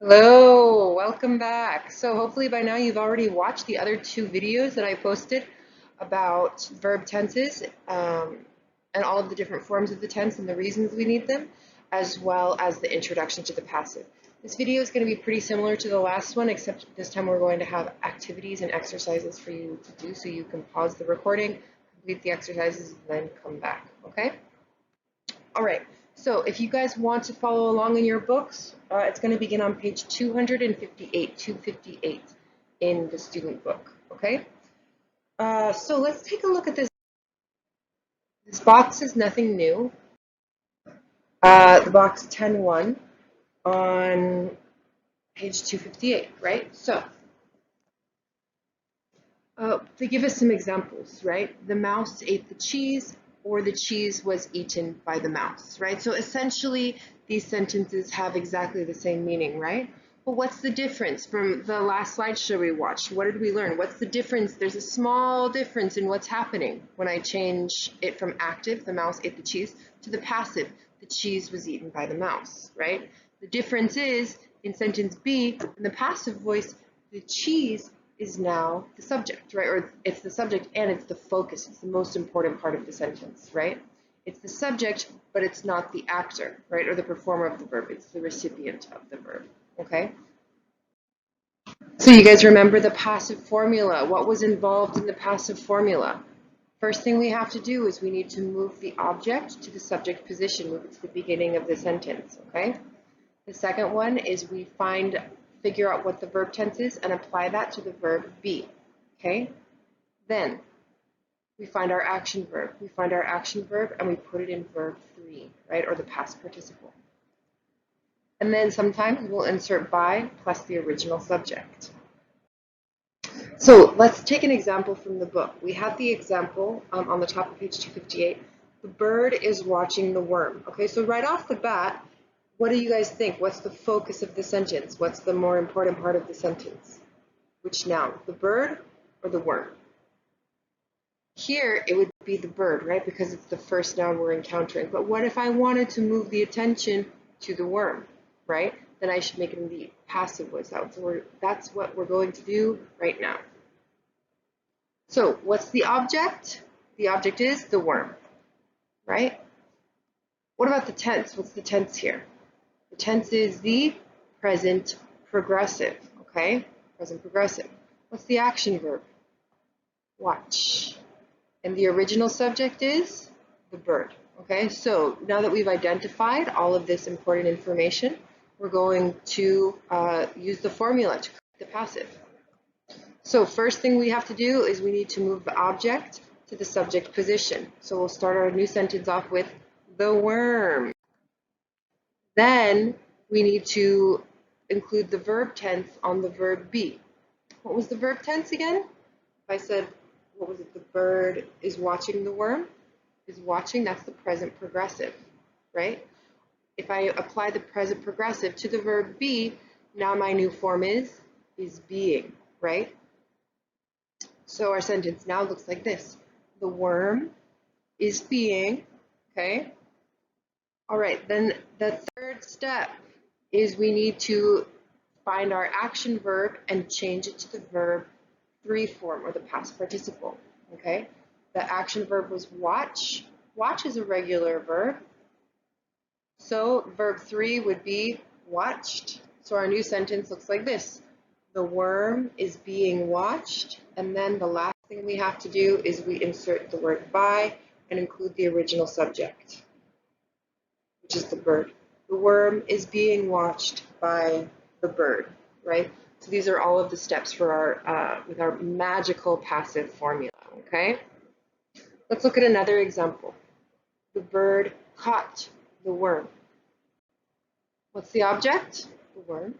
Hello, welcome back. So hopefully by now you've already watched the other two videos that I posted about verb tenses and all of the different forms of the tense and the reasons we need them, as well as the introduction to the passive. This video is going to be pretty similar to the last one, except this time we're going to have activities and exercises for you to do, so you can pause the recording, complete the exercises, and then come back, okay? All right, so if you guys want to follow along in your books, it's going to begin on page 258 in the student book, okay? So let's take a look at this. This box is nothing new. The box 10-1 on page 258, right? So they give us some examples, right? The mouse ate the cheese, or the cheese was eaten by the mouse, right? So essentially, these sentences have exactly the same meaning, right? But what's the difference from the last slideshow we watched? What did we learn? What's the difference? There's a small difference in what's happening when I change it from active, the mouse ate the cheese, to the passive, the cheese was eaten by the mouse, right? The difference is, in sentence B, in the passive voice, the cheese is now the subject, right? Or it's the subject and it's the focus. It's the most important part of the sentence, right? It's the subject, but it's not the actor, right? Or the performer of the verb. It's the recipient of the verb, okay? So you guys remember the passive formula. What was involved in the passive formula? First thing we have to do is we need to move the object to the subject position, move it to the beginning of the sentence, okay? The second one is we figure out what the verb tense is and apply that to the verb be, okay? Then we find our action verb. We find our action verb and we put it in verb 3, right? Or the past participle. And then sometimes we'll insert by plus the original subject. So let's take an example from the book. We have the example on the top of page 258. The bird is watching the worm. Okay, so right off the bat, what do you guys think? What's the focus of the sentence? What's the more important part of the sentence? Which noun? The bird or the worm? Here, it would be the bird, right? Because it's the first noun we're encountering. But what if I wanted to move the attention to the worm, right? Then I should make it in the passive voice. That's what we're going to do right now. So what's the object? The object is the worm, right? What about the tense? What's the tense here? The tense is the present progressive, okay? Present progressive. What's the action verb? Watch. And the original subject is the bird, okay? So now that we've identified all of this important information, we're going to use the formula to create the passive. So first thing we have to do is we need to move the object to the subject position. So we'll start our new sentence off with the worm. Then we need to include the verb tense on the verb be. What was the verb tense again? If I said, what was it? The bird is watching the worm? Is watching, that's the present progressive, right? If I apply the present progressive to the verb be, now my new form is being, right? So our sentence now looks like this. The worm is being, okay? All right, then the third step is we need to find our action verb and change it to the verb 3 form or the past participle, okay? The action verb was watch. Watch is a regular verb. So verb 3 would be watched. So our new sentence looks like this. The worm is being watched, and then the last thing we have to do is we insert the word by and include the original subject, which is the bird. The worm is being watched by the bird, right? So these are all of the steps for our with our magical passive formula, okay? Let's look at another example. The bird caught the worm. What's the object? The worm.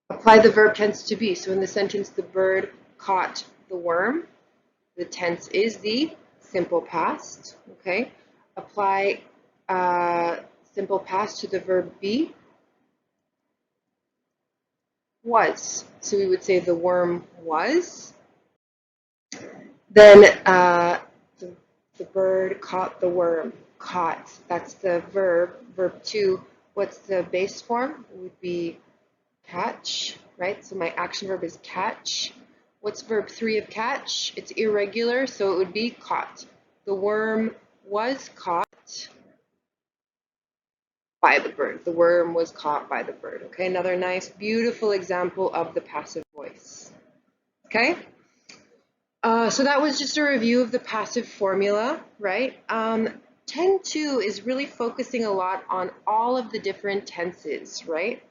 Apply the verb tense to be. So in the sentence, the bird caught the worm. The tense is the simple past, okay? Apply simple past to the verb be. Was. So we would say the worm was. Then the bird caught the worm. Caught. That's the verb. Verb 2 What's the base form? It would be catch, right? So my action verb is catch. What's verb 3 of catch? It's irregular, so it would be caught. The worm was caught by the bird. The worm was caught by the bird. Okay, another nice, beautiful example of the passive voice. Okay, so that was just a review of the passive formula, right? 10.2 is really focusing a lot on all of the different tenses, right?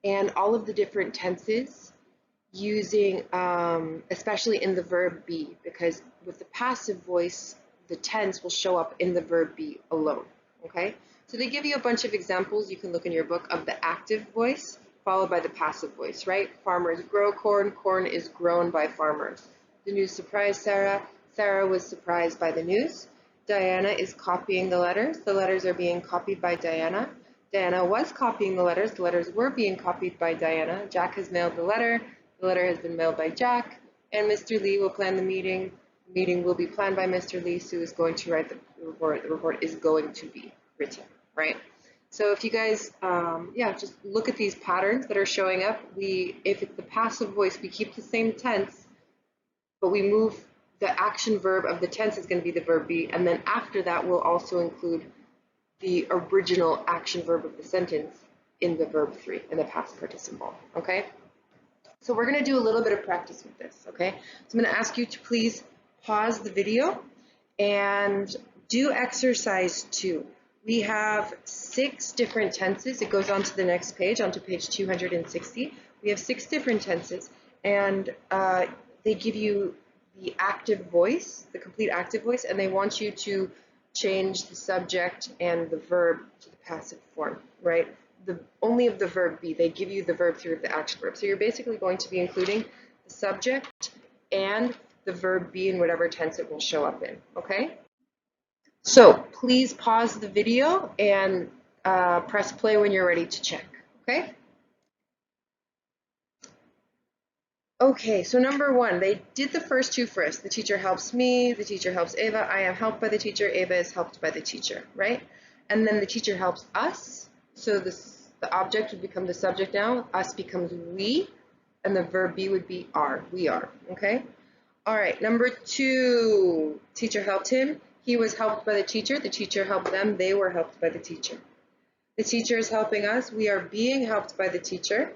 And all of the different tenses using, especially in the verb be, because with the passive voice, the tense will show up in the verb be alone, okay? So they give you a bunch of examples you can look in your book of the active voice followed by the passive voice, right? Farmers grow corn, corn is grown by farmers. The news surprised Sarah, Sarah was surprised by the news. Diana is copying the letters are being copied by Diana. Diana was copying the letters were being copied by Diana. Jack has mailed the letter has been mailed by Jack, and Mr. Lee will plan the meeting. The meeting will be planned by Mr. Lee, Sue is going to write the report. The report is going to be written, right? So if you guys, yeah, just look at these patterns that are showing up. If it's the passive voice, we keep the same tense, but we move the action verb of the tense is going to be the verb be, and then after that, we'll also include the original action verb of the sentence in the verb 3, in the past participle, okay? So we're going to do a little bit of practice with this, okay? So I'm going to ask you to please pause the video and do exercise 2. We have 6 different tenses. It goes on to the next page, onto page 260. We have 6 different tenses, and they give you the active voice, the complete active voice, and they want you to change the subject and the verb to the passive form, right? Only of the verb be. They give you the verb 3 of the action verb. So you're basically going to be including the subject and the verb be in whatever tense it will show up in, okay? So please pause the video and press play when you're ready to check, okay? Okay, so number 1, they did the first 2 first. The teacher helps me, the teacher helps Ava, I am helped by the teacher, Ava is helped by the teacher, right? And then the teacher helps us, so the object would become the subject now, us becomes we, and the verb be would be are, we are, okay? All right, number 2, teacher helped him, he was helped by the teacher helped them, they were helped by the teacher. The teacher is helping us, we are being helped by the teacher,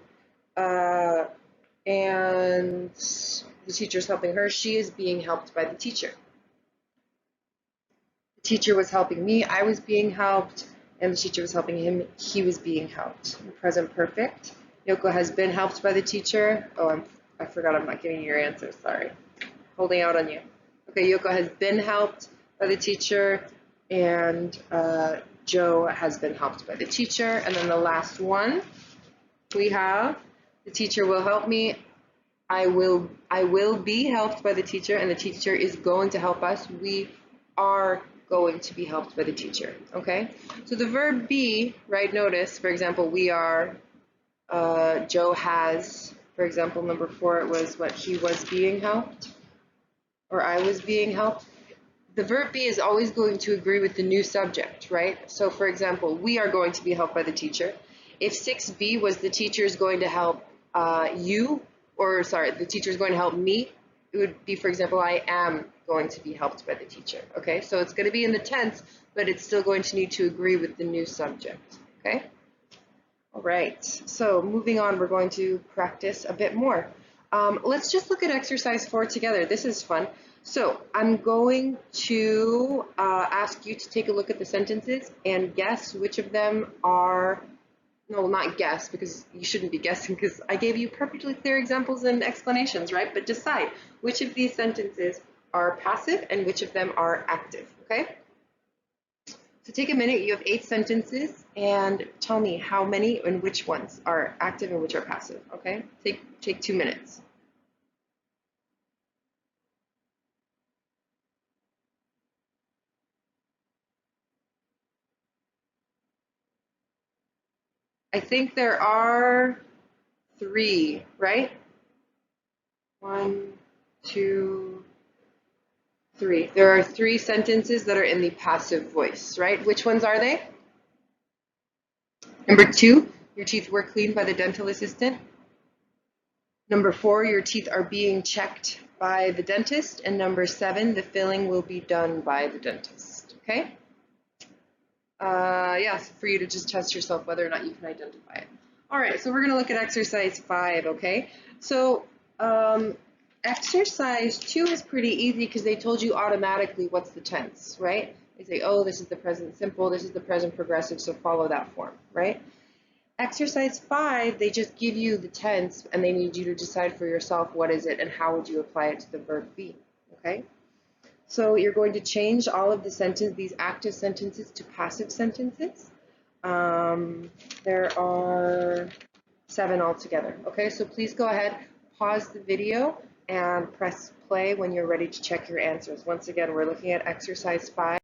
and the teacher is helping her, she is being helped by the teacher. The teacher was helping me, I was being helped, and the teacher was helping him, he was being helped. Present perfect. Yoko has been helped by the teacher. Oh, I forgot I'm not giving you your answer, sorry. Holding out on you. Okay, Yoko has been helped by the teacher, and Joe has been helped by the teacher. And then the last one, we have the teacher will help me, I will be helped by the teacher, and the teacher is going to help us. We are going to be helped by the teacher, okay? So the verb be, right, notice, for example, we are, Joe has, for example, number 4, it was what, he was being helped, or I was being helped. The verb be is always going to agree with the new subject, right? So for example, we are going to be helped by the teacher. If 6b was the teacher is going to help you, or sorry, the teacher is going to help me, it would be, for example, I am going to be helped by the teacher, okay? So it's going to be in the tense, but it's still going to need to agree with the new subject, okay? All right, so moving on, we're going to practice a bit more. Let's just look at exercise 4 together. This is fun. So I'm going to ask you to take a look at the sentences and guess which of them are, no, not guess, because you shouldn't be guessing, because I gave you perfectly clear examples and explanations, right? But decide which of these sentences are passive and which of them are active, okay? So take a minute, you have 8 sentences, and tell me how many and which ones are active and which are passive, okay? Take 2 minutes. I think there are 3, right? 1, 2, 3. There are 3 sentences that are in the passive voice, right? Which ones are they? Number 2, your teeth were cleaned by the dental assistant. Number 4, your teeth are being checked by the dentist. And number 7, the filling will be done by the dentist. Okay? Yeah, so for you to just test yourself whether or not you can identify it. All right, so we're going to look at exercise 5, okay? So exercise 2 is pretty easy because they told you automatically what's the tense, right? They say, oh, this is the present simple, this is the present progressive, so follow that form, right? Exercise 5, they just give you the tense and they need you to decide for yourself what is it and how would you apply it to the verb be, okay? So you're going to change all of the these active sentences to passive sentences. There are 7 altogether, okay? So please go ahead, pause the video, and press play when you're ready to check your answers. Once again, we're looking at exercise 5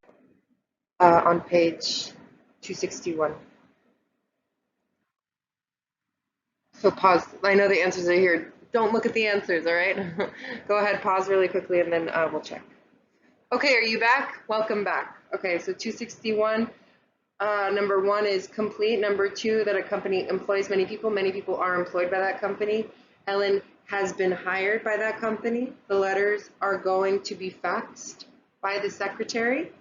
on page 261. So pause. I know the answers are here. Don't look at the answers, all right? Go ahead, pause really quickly, and then we'll check. Okay, are you back? Welcome back. Okay, so 261, number 1 is complete. Number 2, that a company employs many people. Many people are employed by that company. Ellen has been hired by that company. The letters are going to be faxed by the secretary.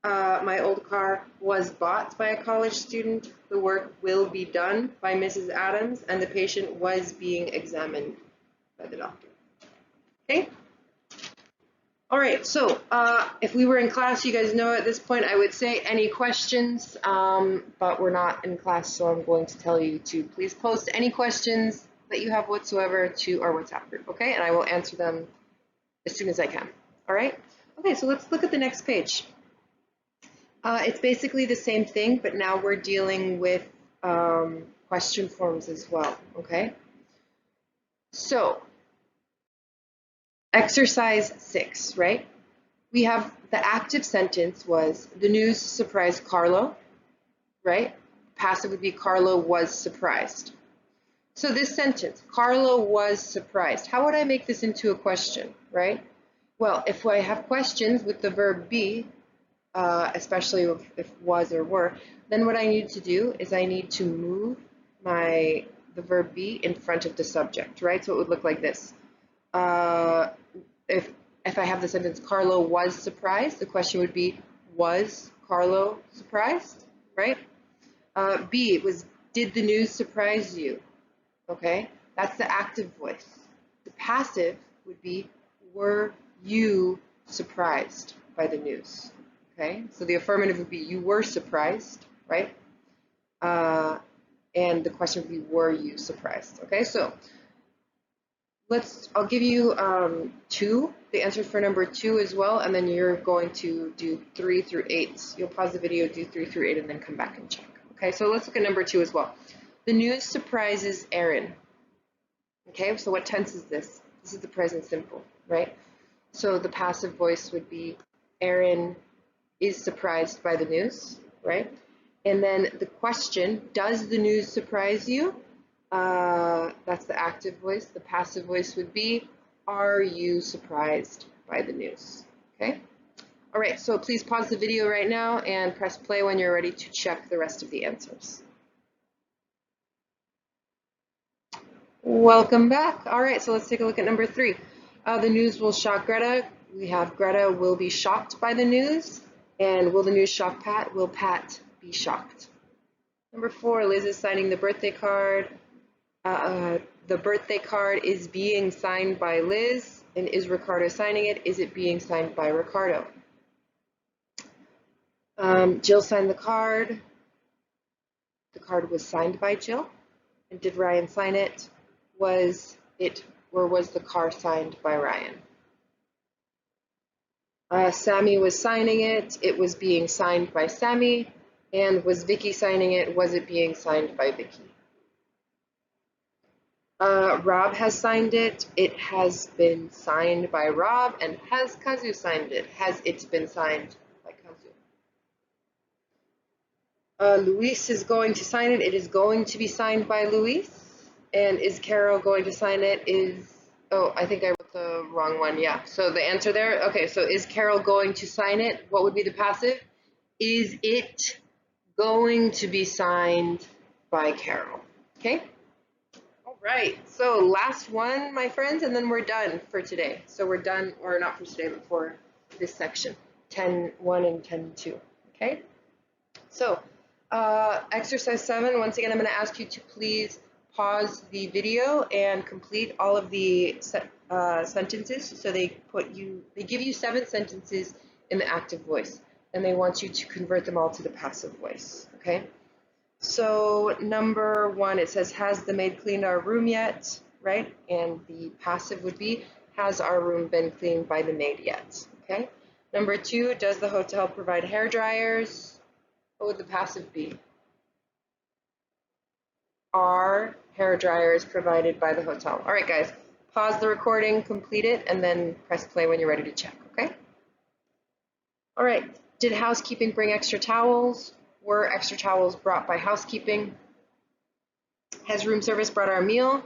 My old car was bought by a college student. The work will be done by Mrs. Adams, and the patient was being examined by the doctor. Okay? All right, so if we were in class, you guys know at this point, I would say any questions, but we're not in class, so I'm going to tell you to please post any questions that you have whatsoever to our WhatsApp group, okay? And I will answer them as soon as I can, all right? Okay, so let's look at the next page. It's basically the same thing, but now we're dealing with question forms as well, okay? So, exercise 6, right? We have the active sentence was, the news surprised Carlo, right? Passive would be Carlo was surprised. So this sentence, Carlo was surprised. How would I make this into a question, right? Well, if I have questions with the verb be, especially if was or were, then what I need to do is I need to move the verb be in front of the subject, right? So it would look like this. If I have the sentence Carlo was surprised, the question would be, was Carlo surprised, right? B, it was, did the news surprise you? Okay, that's the active voice. The passive would be, were you surprised by the news? Okay, so the affirmative would be, you were surprised, right? And the question would be, were you surprised? Okay, so I'll give you 2, the answer for number 2 as well, and then you're going to do 3 through 8. You'll pause the video, do 3 through 8, and then come back and check. Okay, so let's look at number 2 as well. The news surprises Aaron. Okay, so what tense is this? This is the present simple, right? So the passive voice would be, Aaron is surprised by the news, right? And then the question, does the news surprise you? That's the active voice. The passive voice would be, are you surprised by the news? Okay? All right, so please pause the video right now and press play when you're ready to check the rest of the answers. Welcome back. All right, so let's take a look at number 3. The news will shock Greta. We have Greta will be shocked by the news. And will the news shock Pat? Will Pat be shocked? Number 4, Liz is signing the birthday card. The birthday card is being signed by Liz, and is Ricardo signing it? Is it being signed by Ricardo? Jill signed the card. The card was signed by Jill. And did Ryan sign it? Was the car signed by Ryan? Sammy was signing it. It was being signed by Sammy. And was Vicky signing it? Was it being signed by Vicky? Rob has signed it. It has been signed by Rob. And has Kazu signed it? Has it been signed by Kazu? Luis is going to sign it. It is going to be signed by Luis. And is Carol going to sign it? Oh, I think I wrote the wrong one. Yeah. So the answer there. Okay. So is Carol going to sign it? What would be the passive? Is it going to be signed by Carol. Okay? All right. So last one, my friends, and then we're done for today. So we're done, or not for today, but for this section, 10.1 and 10.2. Okay? So exercise 7, once again, I'm going to ask you to please pause the video and complete all of the sentences. So they give you 7 sentences in the active voice, and they want you to convert them all to the passive voice. Okay? So number 1, it says, has the maid cleaned our room yet? Right? And the passive would be, has our room been cleaned by the maid yet? Okay? Number 2, does the hotel provide hair dryers? What would the passive be? Are hair dryers provided by the hotel? All right, guys, pause the recording, complete it, and then press play when you're ready to check, okay? All right, did housekeeping bring extra towels? Were extra towels brought by housekeeping? Has room service brought our meal?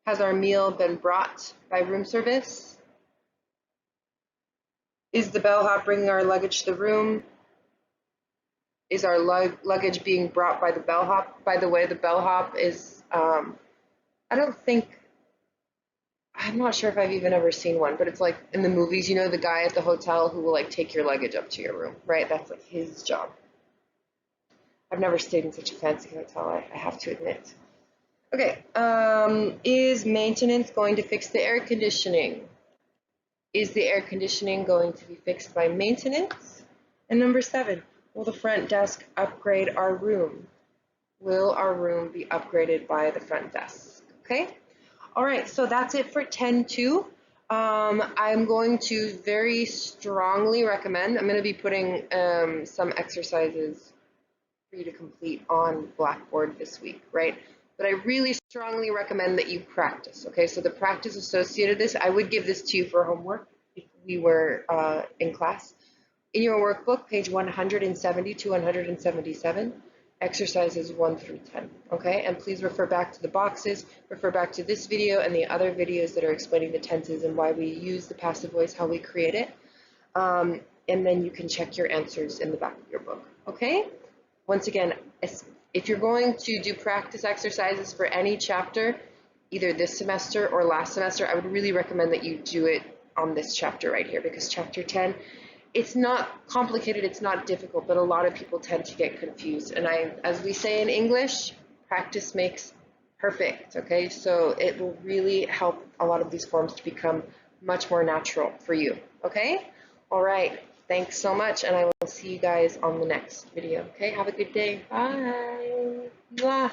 Has our meal been brought by room service? Is the bellhop bringing our luggage to the room? Is our luggage being brought by the bellhop? By the way, the bellhop is, I'm not sure if I've even ever seen one, but it's like in the movies, you know, the guy at the hotel who will like take your luggage up to your room, right? That's like his job. I've never stayed in such a fancy hotel, I have to admit. Okay, is maintenance going to fix the air conditioning? Is the air conditioning going to be fixed by maintenance? And number 7, will the front desk upgrade our room? Will our room be upgraded by the front desk? Okay? All right, so that's it for 10.2. I'm going to very strongly recommend, I'm going to be putting some exercises for you to complete on Blackboard this week, right? But I really strongly recommend that you practice, okay? So the practice associated with this, I would give this to you for homework if we were in class. In your workbook, page 170 to 177, exercises 1 through 10, okay? And please refer back to the boxes, refer back to this video and the other videos that are explaining the tenses and why we use the passive voice, how we create it. And then you can check your answers in the back of your book, okay? Once again, if you're going to do practice exercises for any chapter, either this semester or last semester, I would really recommend that you do it on this chapter right here, because chapter 10, it's not complicated, it's not difficult, but a lot of people tend to get confused. And as we say in English, practice makes perfect, okay? So it will really help a lot of these forms to become much more natural for you, okay? All right, thanks so much, and I will see you guys on the next video, okay? Have a good day. Bye. Mwah.